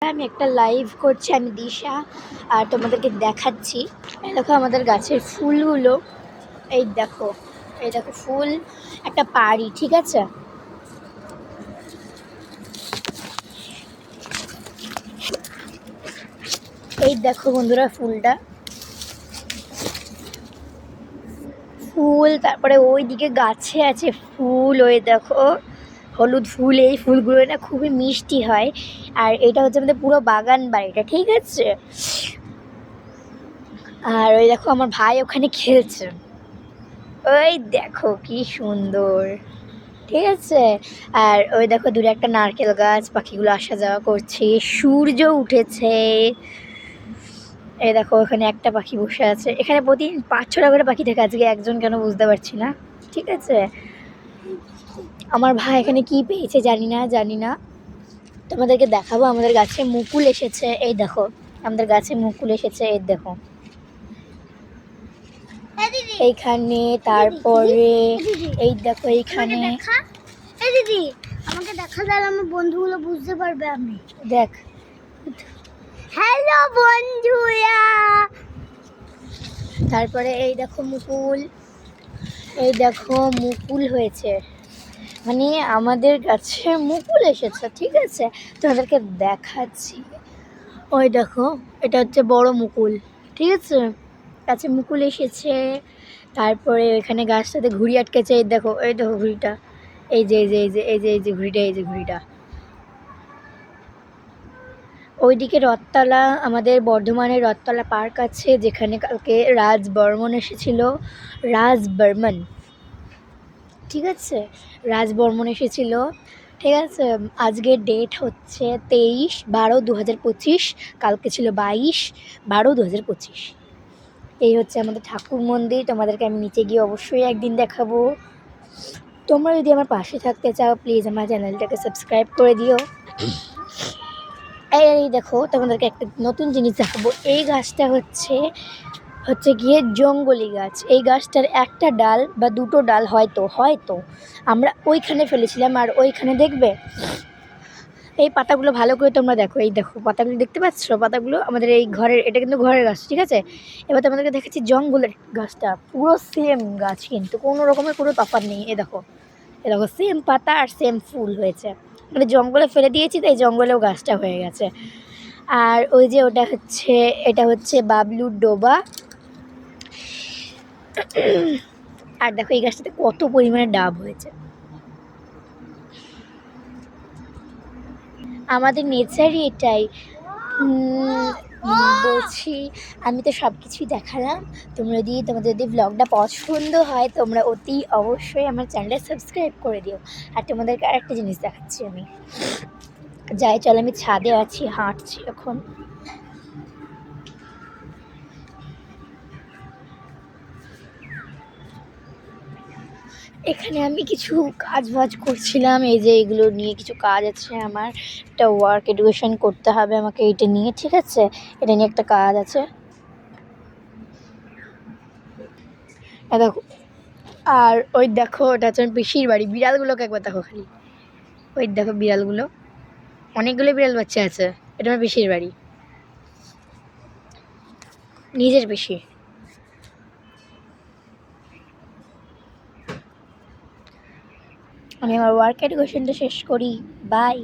আমি একটা লাইভ করছি, আমি দিশা, আর তোমাদেরকে দেখাচ্ছি। এই দেখো আমাদের গাছের ফুলগুলো, এই দেখো, এই দেখো ফুল, একটা পাড়ি, ঠিক আছে। এই দেখো বন্ধুরা ফুলটা, ফুল, তারপরে ওই দিকে গাছে আছে ফুল, ওই দেখো হলুদ ফুল। এই ফুলগুলো না খুবই মিষ্টি হয়। আর এটা হচ্ছে আমাদের পুরো বাগান বাড়িটা, ঠিক আছে। আর ওই দেখো আমার ভাই ওখানে খেলছে, ওই দেখো কি সুন্দর, ঠিক আছে। আর ওই দেখো দূরে একটা নারকেল গাছ, পাখিগুলো আসা যাওয়া করছে, সূর্য উঠেছে। এই দেখো ওখানে একটা পাখি বসে আছে। এখানে প্রতিদিন 5-6টা করে পাখি থাকে, আজকে একজন কেন বুঝতে পারছি না, ঠিক আছে। আমার ভাই এখানে কি পেয়েছে জানি না। তোমাদেরকে দেখাবো, আমাদের গাছে মুকুল এসেছে, এই দেখো আমাদের গাছে মুকুল এসেছে, এই দেখো এইখানে। তারপরে এই দেখো এইখানে, দিদি আমাকে দেখা দিলে আমার বন্ধুগুলো বুঝতে পারবে। আমি দেখ, হ্যালো বন্ধুরা। তারপরে এই দেখো মুকুল, এই দেখো মুকুল হয়েছে, মানে আমাদের কাছে মুকুল এসেছে, ঠিক আছে। তোমাদেরকে দেখাচ্ছি, ওই দেখো এটা হচ্ছে বড় মুকুল, ঠিক আছে, গাছে মুকুল এসেছে। তারপরে ওইখানে গাছটাতে ঘুড়ি আটকেছে, এই দেখো, এই দেখো ঘুড়িটা, এই যে ঘুড়িটা, এই যে ঘুড়িটা। ওইদিকে রথতলা, আমাদের বর্ধমানের রথতলা পার্ক আছে, যেখানে কালকে রাজ বর্মন এসেছিল, রাজ বর্মন, ঠিক আছে, রাজ বর্মন এসেছিল, ঠিক আছে। আজকের ডেট হচ্ছে 23/12/2025, কালকে ছিল 22/12/2025। এই হচ্ছে আমাদের ঠাকুর মন্দির। তোমাদেরকে আমি নিচে গিয়ে অবশ্যই একদিন দেখাবো। তোমরা যদি আমার পাশে থাকতে চাও, প্লিজ আমার চ্যানেলটাকে সাবস্ক্রাইব করে দিও। এই দেখো তোমাদেরকে একটা নতুন জিনিস দেখাবো। এই গাছটা হচ্ছে গিয়ে জঙ্গলি গাছ। এই গাছটার একটা ডাল বা দুটো ডাল হয়তো আমরা ওইখানে ফেলেছিলাম। আর ওইখানে দেখবে এই পাতাগুলো ভালো করে তোমরা দেখো, এই দেখো পাতাগুলো দেখতে পাচ্ছ, পাতাগুলো আমাদের এই ঘরের, এটা কিন্তু ঘরের গাছ, ঠিক আছে। এবার তোমাদেরকে দেখাচ্ছি জঙ্গলের গাছটা, পুরো সেম গাছ, কিন্তু কোনো রকমের কোনো তফাৎ নেই। এ দেখো সেম পাতা আর সেম ফুল হয়েছে, মানে জঙ্গলে ফেলে দিয়েছি তাই জঙ্গলেও গাছটা হয়ে গেছে। আর ওই যে এটা হচ্ছে বাবলুর ডোবা। আর দেখো এই গাছটাতে কত পরিমাণে ডাব হয়েছে। আমাদের নেচারই এটাই। বলছি, আমি তো সব কিছুই দেখালাম। তোমাদের যদি ব্লগটা পছন্দ হয়, তোমরা অতি অবশ্যই আমার চ্যানেলটা সাবস্ক্রাইব করে দিও। আর তোমাদেরকে আরেকটা জিনিস দেখাচ্ছি, আমি চলো, আমি ছাদে আছি, হাঁটছি এখন। এখানে আমি কিছু কাজ করছিলাম, এই যে এগুলো নিয়ে কিছু কাজ আছে আমার, একটা ওয়ার্ক এডুকেশন করতে হবে আমাকে এটা নিয়ে, ঠিক আছে। এটা নিয়ে একটা কাজ আছে, দেখো। আর ওই দেখো ওটা হচ্ছে আমার পিসির বাড়ি। বিড়ালগুলোকে একবার দেখো খালি, ওই দেখো বিড়ালগুলো, অনেকগুলো বিড়াল বাচ্চা আছে। এটা আমার পিসির বাড়ি, নিজের পিসি। আমি আমার ওয়ার্ক এডুকেশনটা শেষ করি, বাই।